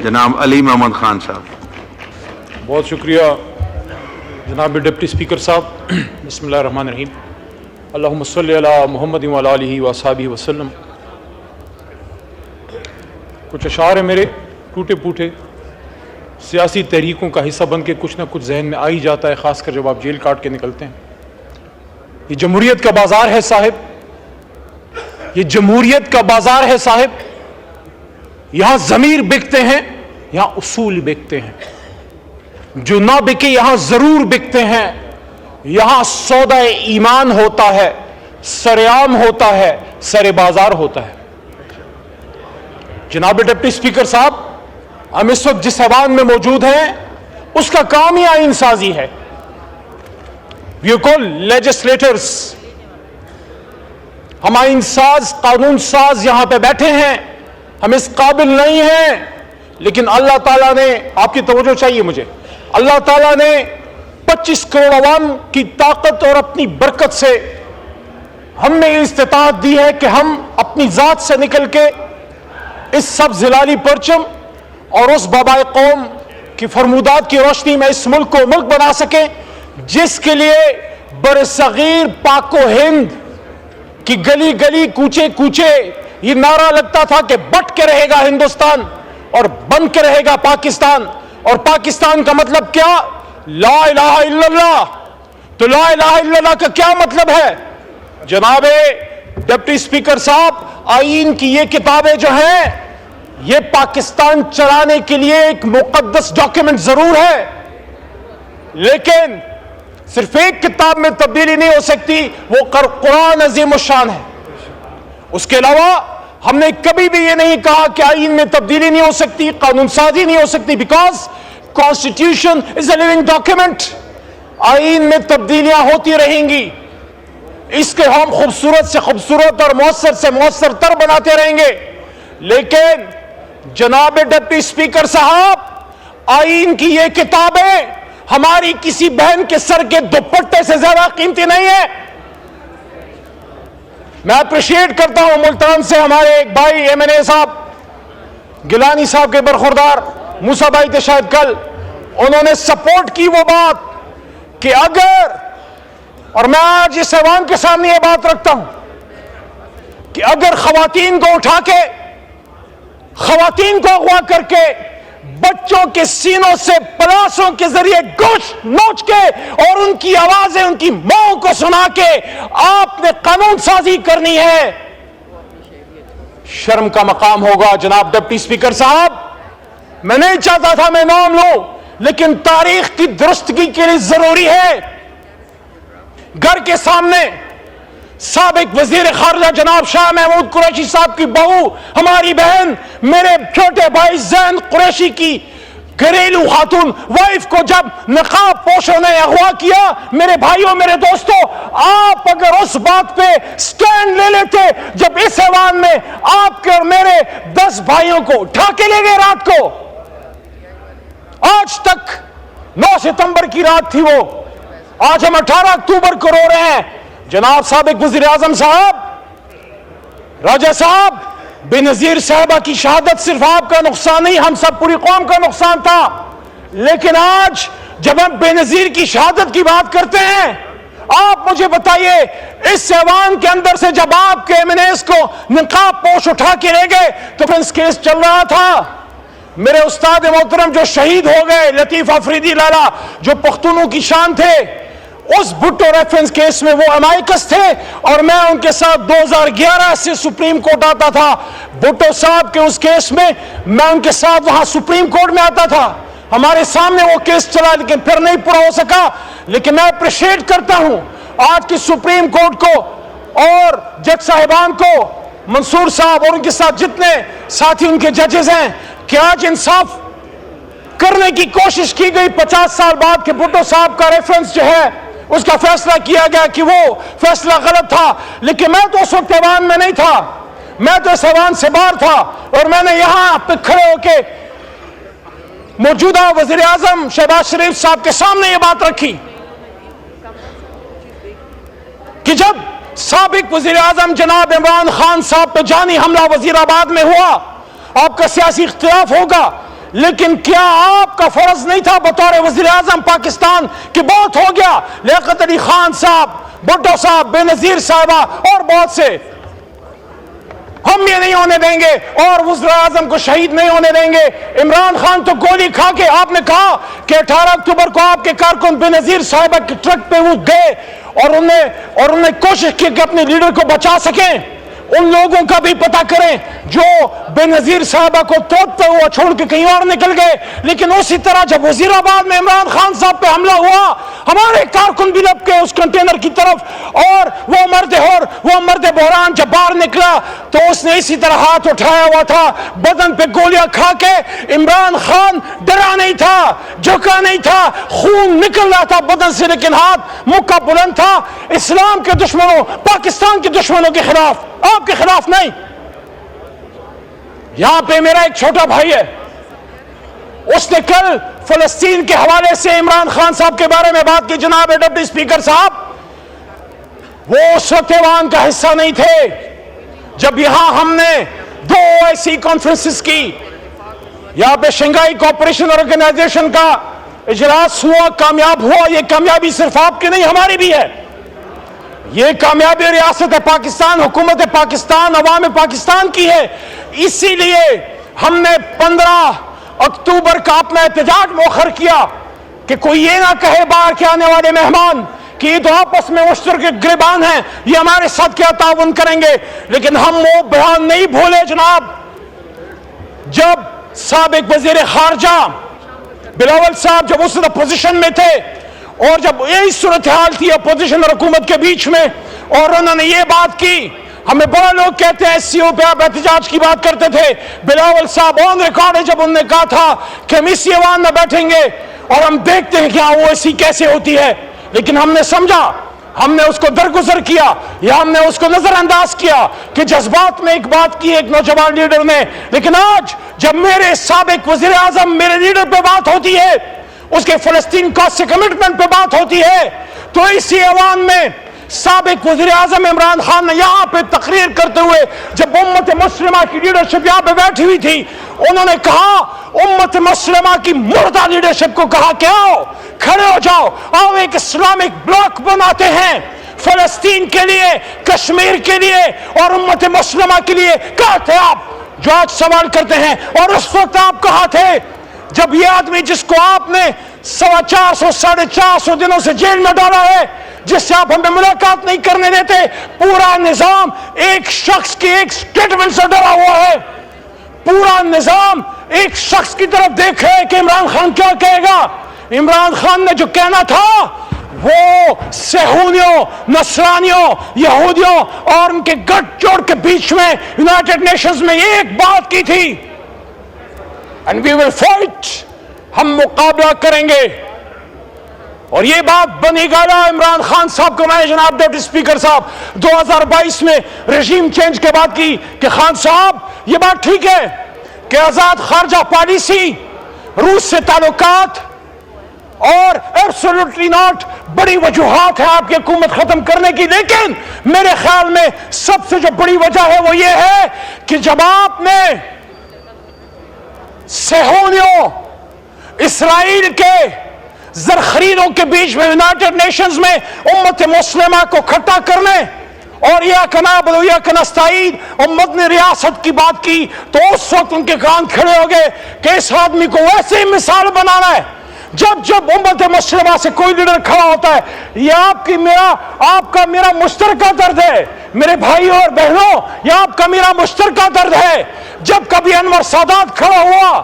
جناب علی محمد خان صاحب. بہت شکریہ جناب ڈپٹی اسپیکر صاحب. بسم اللہ الرحمن الرحیم. اللہم صلی علی محمد وعلی آلہ وصحبہ وسلم. کچھ اشعار ہیں میرے ٹوٹے پوٹے، سیاسی تحریکوں کا حصہ بن کے کچھ نہ کچھ ذہن میں آ ہی جاتا ہے، خاص کر جب آپ جیل کاٹ کے نکلتے ہیں. یہ جمہوریت کا بازار ہے صاحب، یہ جمہوریت کا بازار ہے صاحب. یہاں ضمیر بکتے ہیں، یہاں اصول بکتے ہیں. جو نہ بکے یہاں ضرور بکتے ہیں. یہاں سودا ایمان ہوتا ہے، سرعام ہوتا ہے، سر بازار ہوتا ہے. جناب ڈپٹی اسپیکر صاحب، ہم اس وقت جس ایوان میں موجود ہیں اس کا کام ہی آئین سازی ہے. We are called legislators. ہم آئین ساز، قانون ساز یہاں پہ بیٹھے ہیں. ہم اس قابل نہیں ہیں، لیکن اللہ تعالیٰ نے، آپ کی توجہ چاہیے مجھے، اللہ تعالیٰ نے 25 کروڑ عوام کی طاقت اور اپنی برکت سے ہم نے استطاعت دی ہے کہ ہم اپنی ذات سے نکل کے اس سبز ہلالی پرچم اور اس بابائے قوم کی فرمودات کی روشنی میں اس ملک کو ملک بنا سکیں جس کے لیے برصغیر پاک و ہند کی گلی گلی کوچے کوچے یہ نعرہ لگتا تھا کہ بٹ کے رہے گا ہندوستان اور بن کے رہے گا پاکستان. اور پاکستان کا مطلب کیا؟ لا الہ الا اللہ. تو لا الہ الا اللہ کا کیا مطلب ہے؟ جناب ڈپٹی اسپیکر صاحب، آئین کی یہ کتابیں جو ہیں یہ پاکستان چلانے کے لیے ایک مقدس ڈاکیومنٹ ضرور ہے، لیکن صرف ایک کتاب میں تبدیلی نہیں ہو سکتی، وہ قرآن عظیم الشان ہے. اس کے علاوہ ہم نے کبھی بھی یہ نہیں کہا کہ آئین میں تبدیلی نہیں ہو سکتی، قانون سازی نہیں ہو سکتی، because constitution is a living document. آئین میں تبدیلیاں ہوتی رہیں گی، اس کے ہم خوبصورت سے خوبصورت اور مؤثر سے مؤثر تر بناتے رہیں گے. لیکن جناب ڈپٹی اسپیکر صاحب، آئین کی یہ کتابیں ہماری کسی بہن کے سر کے دوپٹے سے زیادہ قیمتی نہیں ہے. میں اپریشیٹ کرتا ہوں ملتان سے ہمارے ایک بھائی ایم این اے صاحب گیلانی صاحب کے برخوردار موسیٰ بھائی تھے شاید کل، انہوں نے سپورٹ کی وہ بات کہ اگر، اور میں آج اس ایوان کے سامنے یہ بات رکھتا ہوں کہ اگر خواتین کو اٹھا کے، خواتین کو اغوا کر کے بچوں کے سینوں سے پلاسوں کے ذریعے گوشت نوچ کے اور ان کی آوازیں ان کی ماں کو سنا کے آپ نے قانون سازی کرنی ہے، شرم کا مقام ہوگا. جناب ڈپٹی اسپیکر صاحب، میں نہیں چاہتا تھا میں نام لوں، لیکن تاریخ کی درستگی کے لیے ضروری ہے. گھر کے سامنے سابق وزیر خارجہ جناب شاہ محمود قریشی صاحب کی بہو، ہماری بہن، میرے چھوٹے بھائی زین قریشی کی گھریلو خاتون وائف کو جب نقاب پوشوں نے اغوا کیا، میرے بھائیوں، میرے دوستوں، آپ اگر اس بات پہ سٹینڈ لے لیتے جب اس ایوان میں آپ کے اور میرے 10 بھائیوں کو اٹھا کے لے گئے رات کو، آج تک 9 ستمبر کی رات تھی وہ، آج ہم 18 اکتوبر کو رو رہے ہیں. جناب سابق وزیر اعظم صاحب، راجہ صاحب، بے نظیر صاحبہ کی شہادت صرف آپ کا نقصان نہیں، ہم سب پوری قوم کا نقصان تھا. لیکن آج جب ہم بے نظیر کی شہادت کی بات کرتے ہیں، آپ مجھے بتائیے اس ایوان کے اندر سے جب آپ کے ایم این ایز کو نقاب پوش اٹھا کے لے گئے تو ڈیفنس کیس چل رہا تھا. میرے استاد محترم جو شہید ہو گئے، لطیف افریدی لالا، جو پختونوں کی شان تھے، اس بھٹو ریفرنس کیس میں وہ امائکس تھے اور میں ان کے ساتھ 2011 سے سپریم کورٹ آتا تھا. بھٹو صاحب کے اس کیس میں میں ان کے ساتھ وہاں سپریم کورٹ میں آتا تھا. ہمارے سامنے وہ کیس چلا لیکن پھر نہیں پورا ہو سکا. لیکن میں اپریشیٹ کرتا ہوں آج کی سپریم کورٹ کو اور جج صاحبان کو، منصور صاحب اور ان کے ساتھ جتنے ساتھی ان کے ججز ہیں، کہ آج انصاف کرنے کی کوشش کی گئی 50 سال بعد کہ بھٹو صاحب کا ریفرنس جو ہے اس کا فیصلہ کیا گیا کہ وہ فیصلہ غلط تھا. لیکن میں تو اس وقت ایوان میں نہیں تھا، میں تو اس ایوان سے باہر تھا اور میں نے یہاں پہ کھڑے ہو کے موجودہ وزیر اعظم شہباز شریف صاحب کے سامنے یہ بات رکھی کہ جب سابق وزیر اعظم جناب عمران خان صاحب پہ جانی حملہ وزیر آباد میں ہوا، آپ کا سیاسی اختلاف ہوگا لیکن کیا آپ کا فرض نہیں تھا بطور وزیر اعظم پاکستان کہ بہت ہو گیا، لیاقت علی خان صاحب، بھٹو صاحب، بے نظیر صاحبہ اور بہت سے، ہم یہ نہیں ہونے دیں گے اور وزیر اعظم کو شہید نہیں ہونے دیں گے۔ عمران خان تو گولی کھا کے، آپ نے کہا کہ 18 اکتوبر کو آپ کے کارکن بے نظیر صاحبہ کے ٹرک پہ وہ گئے اور انہوں نے کوشش کی کہ اپنے لیڈر کو بچا سکیں۔ ان لوگوں کا بھی پتہ کریں جو بے نظیر صاحبہ کو توڑتے ہوا چھوڑ کے کہیں اور نکل گئے۔ لیکن اسی طرح جب وزیر آباد میں عمران خان صاحب پہ حملہ ہوا، ہمارے کارکن بھی لپ کے اس کنٹینر کی طرف، اور وہ مرد بحران جب باہر نکلا تو اس نے اسی طرح ہاتھ اٹھایا ہوا تھا، بدن پہ گولیاں کھا کے۔ عمران خان ڈرا نہیں تھا، جھکا نہیں تھا، خون نکل رہا تھا بدن سے، لیکن ہاتھ مکہ بلند تھا اسلام کے دشمنوں، پاکستان کے دشمنوں کے خلاف، آپ کے خلاف نہیں۔ یہاں پہ میرا ایک چھوٹا بھائی ہے، اس نے کل فلسطین کے حوالے سے عمران خان صاحب کے بارے میں بات کی۔ جناب ڈپٹی اسپیکر صاحب، وہ اس وقت ایوان کا حصہ نہیں تھے جب یہاں ہم نے 2 ایسی کانفرنسز کی۔ یہاں پہ شنگھائی کوآپریشن آرگنائزیشن کا اجلاس ہوا، کامیاب ہوا۔ یہ کامیابی صرف آپ کی نہیں، ہماری بھی ہے۔ یہ کامیابی ریاست پاکستان، حکومت پاکستان، عوام پاکستان کی ہے۔ اسی لیے ہم نے 15 اکتوبر کا اپنا احتجاج مؤخر کیا کہ کوئی یہ نہ کہے باہر کے آنے والے مہمان کہ یہ تو آپس میں مشترک گریبان ہیں، یہ ہمارے ساتھ کیا تعاون کریں گے۔ لیکن ہم وہ بیان نہیں بھولے جناب، جب سابق وزیر خارجہ بلاول صاحب جب اس اپوزیشن میں تھے، اور جب یہی صورتحال تھی اپوزیشن اور حکومت کے بیچ میں، اور انہوں نے یہ بات کی، ہمیں بڑا لوگ کہتے ہیں ایس سی او پہ آپ احتجاج کی بات کرتے تھے۔ بلاول صاحب آن ریکارڈ ہے جب انہوں نے کہا تھا کہ ہم اسی ایوان میں بیٹھیں گے اور ہم دیکھتے ہیں کہ ہاں وہ ایسی کیسے ہوتی ہے، لیکن ہم نے سمجھا، ہم نے اس کو درگزر کیا یا ہم نے اس کو نظر انداز کیا کہ جذبات میں ایک بات کی ایک نوجوان لیڈر نے۔ لیکن آج جب میرے سابق وزیر اعظم میرے لیڈر پہ بات ہوتی ہے، اس کے فلسطین کا سے کمٹمنٹ پہ بات ہوتی ہے، تو اسی ایوان میں سابق وزیر اعظم عمران خان نے یہاں پہ تقریر کرتے ہوئے، جب امت مسلمہ کی لیڈرشپ یہاں پہ بیٹھی ہوئی تھی، انہوں نے کہا، امت مسلمہ کی مردہ لیڈرشپ کو کہا کہ آؤ کھڑے ہو جاؤ، آؤ ایک اسلامک بلاک بناتے ہیں فلسطین کے لیے، کشمیر کے لیے اور امت مسلمہ کے لیے۔ کہاں تھے آپ جو آج سوال کرتے ہیں؟ اور اس وقت آپ کہاں تھے جب یہ آدمی جس کو آپ نے 450 ساڑھے 400 دنوں سے جیل میں ڈالا ہے، جس سے آپ ہمیں ملاقات نہیں کرنے دیتے، پورا نظام ایک شخص کی ایک سٹیٹمنٹ سے ڈرا ہوا ہے، پورا نظام ایک شخص کی طرف دیکھ رہے کہ عمران خان کیا کہے گا۔ عمران خان نے جو کہنا تھا وہ صہیونیوں، نصرانیوں، یہودیوں اور ان کے گٹھ جوڑ کے بیچ میں یونائٹڈ نیشنز میں ایک بات کی تھی، and we will fight، ہم مقابلہ کریں گے۔ اور یہ بات بنی گالا عمران خان صاحب کو میں نے جناب ڈپٹی اسپیکر صاحب 2022 میں رژیم چینج کے بعد کی کہ خان صاحب یہ بات ٹھیک ہے کہ آزاد خارجہ پالیسی، روس سے تعلقات اور ایبسولوٹلی ناٹ بڑی وجوہات ہیں آپ کی حکومت ختم کرنے کی، لیکن میرے خیال میں سب سے جو بڑی وجہ ہے وہ یہ ہے کہ جب آپ نے صہیونیوں، اسرائیل کے زرخریدوں کے بیچ میں یونائٹڈ نیشنز میں امت مسلمہ کو کھٹا کرنے اور یا نعبد و یا نستعین اور مدنی ریاست کی بات کی، تو اس وقت ان کے کان کھڑے ہو گئے کہ اس آدمی کو ویسے ہی مثال بنانا ہے۔ جب امت مسلمہ سے کوئی لیڈر کھڑا ہوتا ہے، یہ آپ کا میرا مشترکہ درد ہے میرے بھائیوں اور بہنوں، یہ آپ کا میرا مشترکہ درد ہے۔ جب کبھی انور سادات کھڑا ہوا،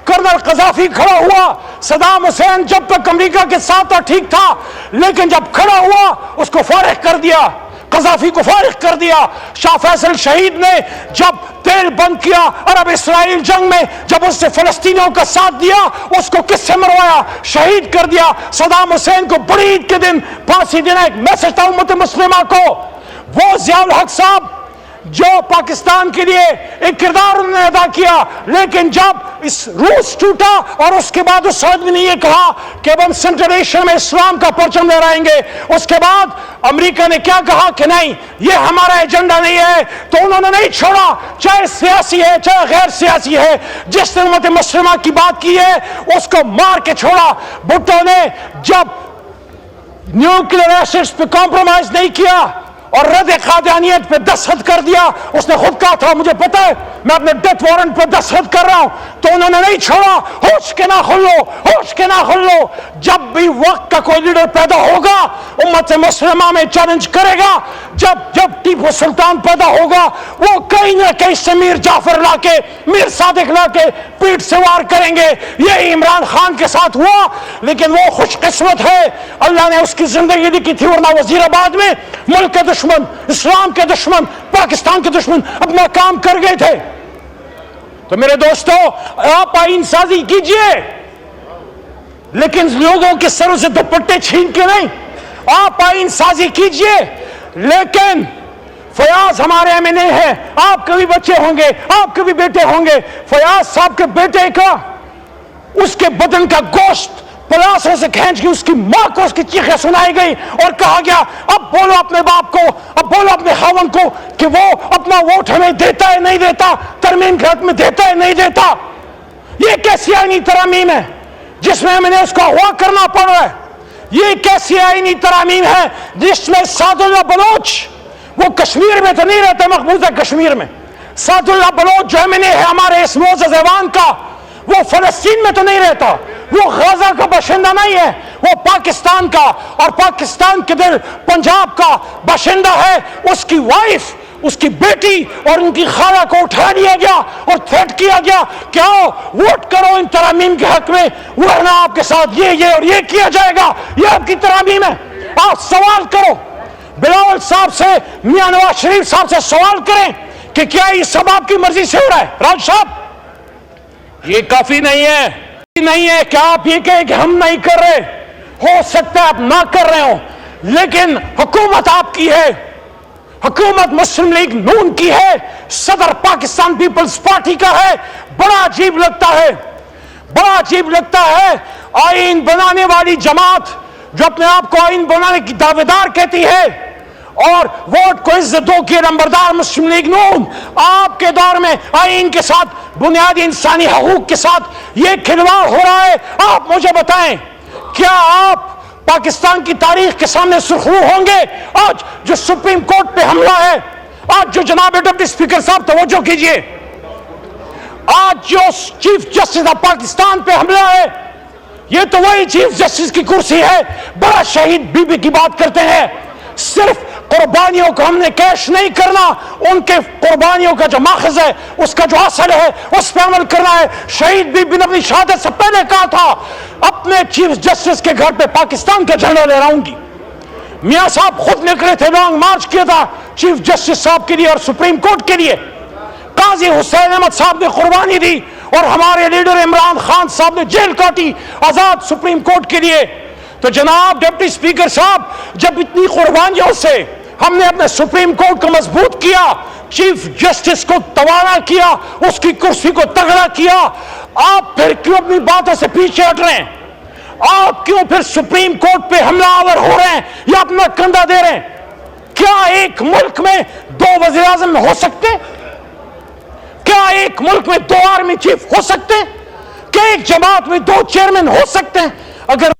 کرنل قذافی کھڑا ہوا، صدام حسین جب تک امریکہ کے ساتھ تھا ٹھیک تھا، لیکن جب کھڑا ہوا اس کو فارغ کر دیا، قذافی کو فارغ کر دیا۔ شاہ فیصل شہید نے جب تیل بند کیا عرب اسرائیل جنگ میں، جب اس نے فلسطینیوں کا ساتھ دیا، اس کو کس سے مروایا؟ شہید کر دیا۔ صدام حسین کو بڑی عید کے دن پھانسی دینا ایک میسج تھا امت مسلمہ کو۔ وہ ضیاء الحق صاحب جو پاکستان کے لیے ایک کردار انہوں نے ادا کیا، لیکن جب اس روس ٹوٹا اور اس کے بعد اس آدمی نے یہ کہا کہ اب ہم سینٹرل ایشیا میں اسلام کا پرچم لہرائیں گے، اس کے بعد امریکہ نے کیا کہا کہ نہیں، یہ ہمارا ایجنڈا نہیں ہے، تو انہوں نے نہیں چھوڑا، چاہے سیاسی ہے چاہے غیر سیاسی ہے، جس نے امت مسلمہ کی بات کی ہے اس کو مار کے چھوڑا۔ بھٹو نے جب نیوکلیئر ایسڈز پہ کمپرومائز نہیں کیا اور رد قادیانیت پہ دستخط کر دیا، اس نے خود کہا تھا مجھے پتا ہے میں اپنے ڈیتھ وارنٹ پہ دستخط کر رہا ہوں، تو انہوں نے نہیں چھوڑا۔ ہوش کے ناخن لو، ہوش کے ناخن لو، جب بھی وقت کا کوئی لیڈر پیدا ہوگا امت مسلمہ میں چیلنج کرے گا، جب ٹیپو سلطان پیدا ہوگا وہ کہیں نہ کہیں سے میر جعفر لا کے، میر صادق لا کے پیٹ سے وار کریں گے۔ یہی عمران خان کے ساتھ ہوا، لیکن وہ خوش قسمت ہے اللہ نے اس کی زندگی لکھی تھی، ورنہ وزیر آباد میں ملک کے دشمن، اسلام کے دشمن، پاکستان کے دشمن اپنا کام کر گئے تھے۔ تو میرے دوستو، آپ آئین سازی کیجئے لیکن لوگوں کے سروں سے دوپٹے چھین کے نہیں، آپ آئین سازی کیجئے لیکن فیاض ہمارے ایم این اے ہے، آپ کے بھی بچے ہوں گے، آپ کے بھی بیٹے ہوں گے، فیاض صاحب کے بیٹے کا اس کے بدن کا گوشت پلاسوں سے کھینچ کے اس کی ماں کو اس کی چیخیں سنائی گئی اور کہا گیا اب بولو اپنے باپ کو، اب بولو اپنے خاوند کو کہ وہ اپنا ووٹ ہمیں دیتا ہے نہیں دیتا، ترمیم کے حق میں دیتا ہے نہیں دیتا۔ یہ کیسی آئینی ترامیم ہے جس میں ہمیں اس کو اغوا کرنا پڑ رہا ہے؟ یہ کیسی آئینی ترامیم ہے جس میں سعد اللہ بلوچ، وہ کشمیر میں تو نہیں رہتا، مقبوضہ کشمیر میں، سعد اللہ بلوچ جو ایم این اے ہے ہمارے اس معزز ایوان کا، وہ فلسطین میں تو نہیں رہتا، وہ غزہ کا باشندہ نہیں ہے، وہ پاکستان کا اور پاکستان کے دل پنجاب کا باشندہ ہے۔ اس کی وائف، اس کی بیٹی اور ان کی خالہ کو اٹھا لیا گیا اور تھریٹ کیا گیا کہ آؤ ووٹ کرو ان ترامیم کے حق میں، ورنہ آپ کے ساتھ یہ اور یہ کیا جائے گا، یہ آپ کی ترامیم ہے۔ آپ سوال کرو بلاول صاحب سے، میاں نواز شریف صاحب سے سوال کریں کہ کیا یہ سب آپ کی مرضی سے ہو رہا ہے؟ راج صاحب، یہ کافی نہیں ہے کہ آپ یہ کہیں کہ ہم نہیں کر رہے، ہو سکتا ہے آپ نہ کر رہے ہوں لیکن حکومت آپ کی ہے، حکومت مسلم لیگ نون کی ہے، صدر پاکستان پیپلز پارٹی کا ہے۔ بڑا عجیب لگتا ہے آئین بنانے والی جماعت جو اپنے آپ کو آئین بنانے کی دعوے دار کہتی ہے اور ووٹ کو عزت دو کے نمبردار مسلم لیگ نون، آپ کے دور میں آئین کے ساتھ، بنیادی انسانی حقوق کے ساتھ یہ کھلواڑ ہو رہا ہے۔ آپ مجھے بتائیں کیا آپ پاکستان کی تاریخ کے سامنے سرخرو ہوں گے آج جو سپریم کورٹ پہ حملہ ہے، آج جو جناب ڈپٹی اسپیکر صاحب توجہ کیجئے، آج جو چیف جسٹس آف پاکستان پہ حملہ ہے، یہ تو وہی چیف جسٹس کی کرسی ہے۔ بڑا شہید بی بی کی بات کرتے ہیں، صرف قربانیوں کو ہم نے کیش نہیں کرنا، ان کے قربانیوں کا جو ماخذ ہے، اس کا جو اصل ہے اس پہ عمل کرنا ہے۔ شہید بی بی نے اپنی شہادت سے پہلے کہا تھا اپنے چیف جسٹس کے گھر پہ پاکستان کا جھنڈا لہراؤں گی۔ میاں صاحب خود نکلے تھے، لانگ مارچ کیا تھا چیف جسٹس صاحب کے لیے اور سپریم کورٹ کے لیے۔ قاضی حسین احمد صاحب نے قربانی دی اور ہمارے لیڈر عمران خان صاحب نے جیل کاٹی آزاد سپریم کورٹ کے لیے۔ تو جناب ڈپٹی اسپیکر صاحب، جب اتنی قربانیوں سے ہم نے اپنے سپریم کورٹ کو مضبوط کیا، چیف جسٹس کو توانا کیا، اس کی کرسی کو تگڑا کیا، آپ پھر کیوں اپنی باتوں سے پیچھے ہٹ رہے ہیں؟ آپ کیوں پھر سپریم کورٹ پہ حملہ آور ہو رہے ہیں یا اپنا کندھا دے رہے ہیں؟ کیا ایک ملک میں دو وزیر اعظم ہو سکتے؟ کیا ایک ملک میں دو آرمی چیف ہو سکتے؟ کیا ایک جماعت میں دو چیئرمین ہو سکتے ہیں؟ اگر